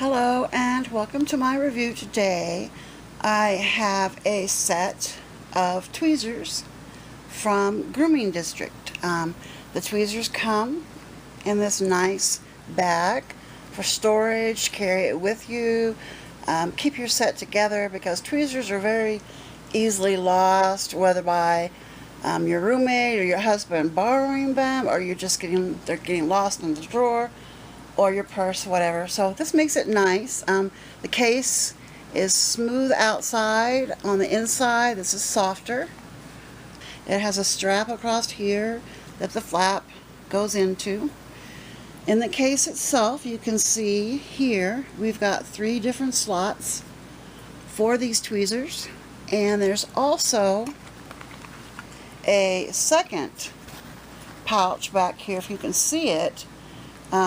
Hello and welcome to my review today. I have a set of tweezers from Grooming District. The tweezers come in this nice bag for storage. Carry it with you. Keep your set together because tweezers are very easily lost, whether by your roommate or your husband borrowing them, or they're getting lost in the drawer, or your purse, whatever. So this makes it nice. The case is smooth outside. On the inside, this is softer. It has a strap across here that the flap goes into. In the case itself, you can see here we've got 3 different slots for these tweezers, and there's also a second pouch back here, if you can see it.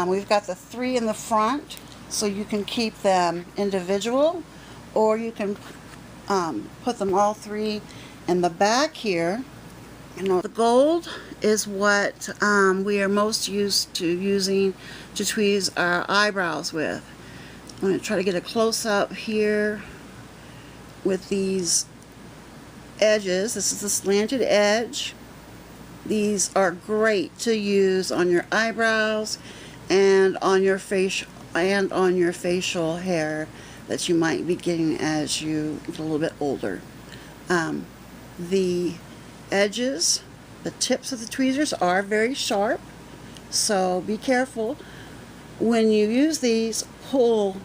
We've got the 3 in the front, so you can keep them individual, or you can put them all 3 in the back here. The gold is what we are most used to using to tweeze our eyebrows with. I'm going to try to get a close-up here with these edges. This is the slanted edge. These are great to use on your eyebrows and on your facial hair that you might be getting as you get a little bit older. The edges, the tips of the tweezers are very sharp, so be careful when you use these. Pull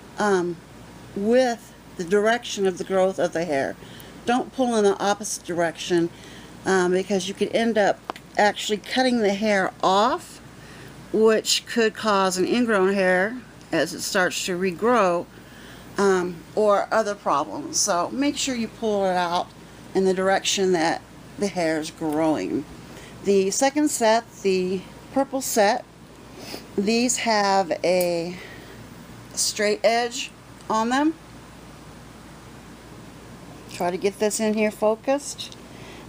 with the direction of the growth of the hair. Don't pull in the opposite direction because you could end up actually cutting the hair off, which could cause an ingrown hair as it starts to regrow, or other problems. So make sure you pull it out in the direction that the hair is growing. The second set, the purple set, these have a straight edge on them. Try to get this in here focused.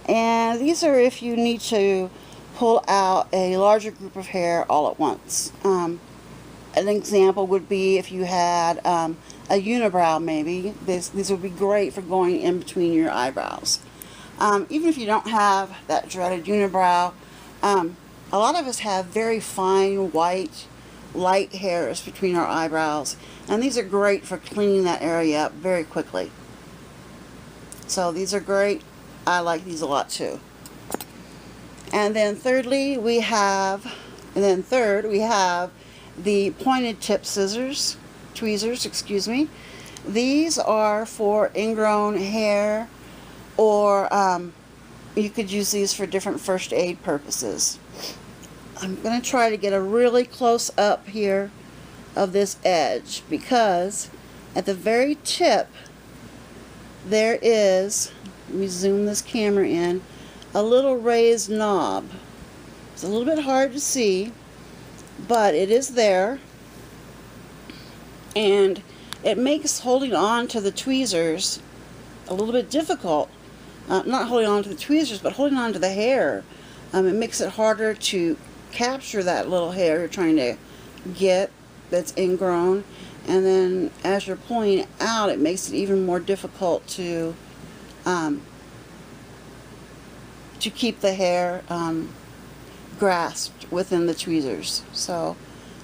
And these are if you need to pull out a larger group of hair all at once. An example would be if you had a unibrow, maybe. These would be great for going in between your eyebrows. Even if you don't have that dreaded unibrow, a lot of us have very fine white light hairs between our eyebrows, and these are great for cleaning that area up very quickly. So these are great. I like these a lot too. And then third, we have the pointed tip tweezers, excuse me. These are for ingrown hair, or you could use these for different first aid purposes. I'm going to try to get a really close up here of this edge, because at the very tip there is, let me zoom this camera in, a little raised knob. It's a little bit hard to see, but it is there, and it makes holding on to the tweezers a little bit difficult. Not holding on to the tweezers, but holding on to the hair. It makes it harder to capture that little hair you're trying to get that's ingrown, and then as you're pulling it out, it makes it even more difficult to keep the hair grasped within the tweezers. So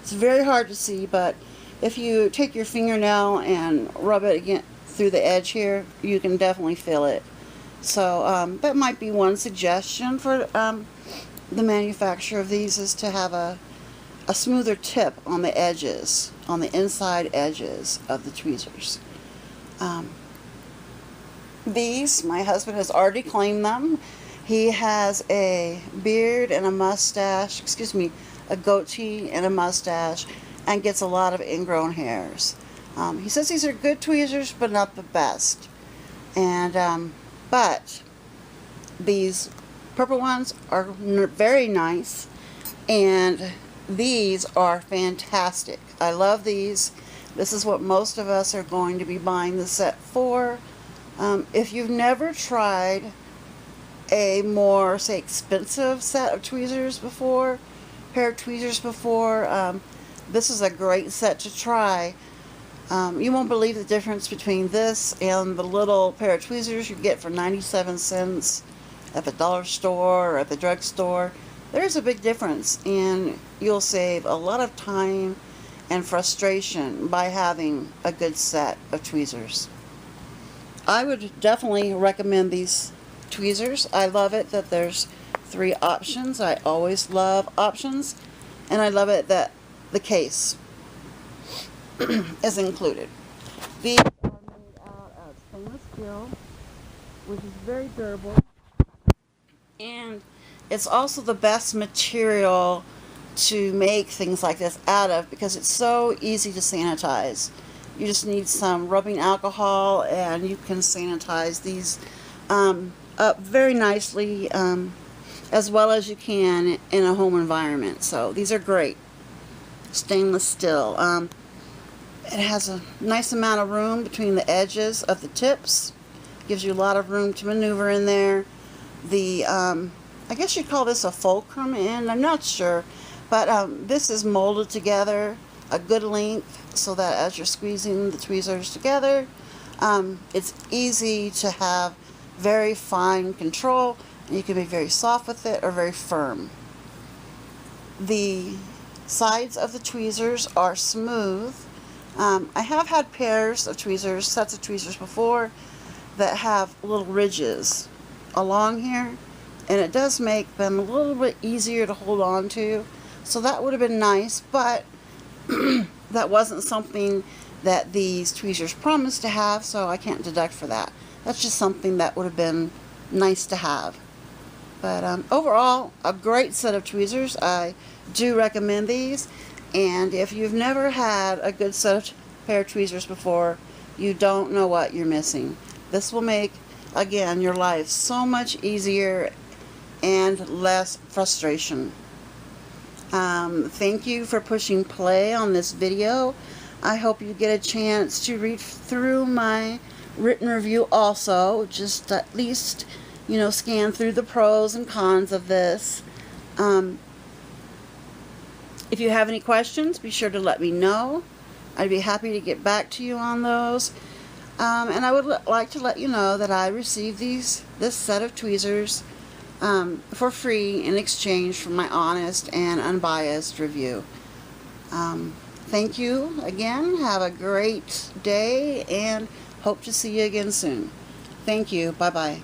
it's very hard to see, but if you take your fingernail and rub it again through the edge here, you can definitely feel it. So that might be one suggestion for the manufacturer of these, is to have a smoother tip on the edges, on the inside edges of the tweezers. These, my husband has already claimed them. He has a beard and a mustache, a goatee and a mustache, and gets a lot of ingrown hairs. He says these are good tweezers, but not the best. And but these purple ones are very nice, and these are fantastic. I love these. This is what most of us are going to be buying the set for. If you've never tried a more, say, expensive set of tweezers before, pair of tweezers before, this is a great set to try. You won't believe the difference between this and the little pair of tweezers you get for 97 cents at the dollar store or at the drugstore. There's a big difference, and you'll save a lot of time and frustration by having a good set of tweezers. I would definitely recommend these tweezers. I love it that there's 3 options. I always love options, and I love it that the case is included. These are made out of stainless steel, which is very durable, and it's also the best material to make things like this out of because it's so easy to sanitize. You just need some rubbing alcohol and you can sanitize these up very nicely, as well as you can in a home environment. So these are great. Stainless steel. It has a nice amount of room between the edges of the tips. Gives you a lot of room to maneuver in there. The I guess you'd call this a fulcrum end. I'm not sure, but this is molded together a good length so that as you're squeezing the tweezers together, it's easy to have very fine control, and you can be very soft with it or very firm. The sides of the tweezers are smooth. I have had pairs of tweezers, sets of tweezers before, that have little ridges along here, and it does make them a little bit easier to hold on to. So that would have been nice, but that wasn't something that these tweezers promised to have, so I can't deduct for that. That's just something that would have been nice to have. But overall, a great set of tweezers. I do recommend these, and if you've never had a good set of pair of tweezers before, you don't know what you're missing. This will make, again, your life so much easier and less frustration. Thank you for pushing play on this video. I hope you get a chance to read through my written review also. Just at least, scan through the pros and cons of this. If you have any questions, be sure to let me know. I'd be happy to get back to you on those. And I would like to let you know that I received this set of tweezers for free in exchange for my honest and unbiased review. Thank you again. Have a great day and hope to see you again soon. Thank you. Bye-bye.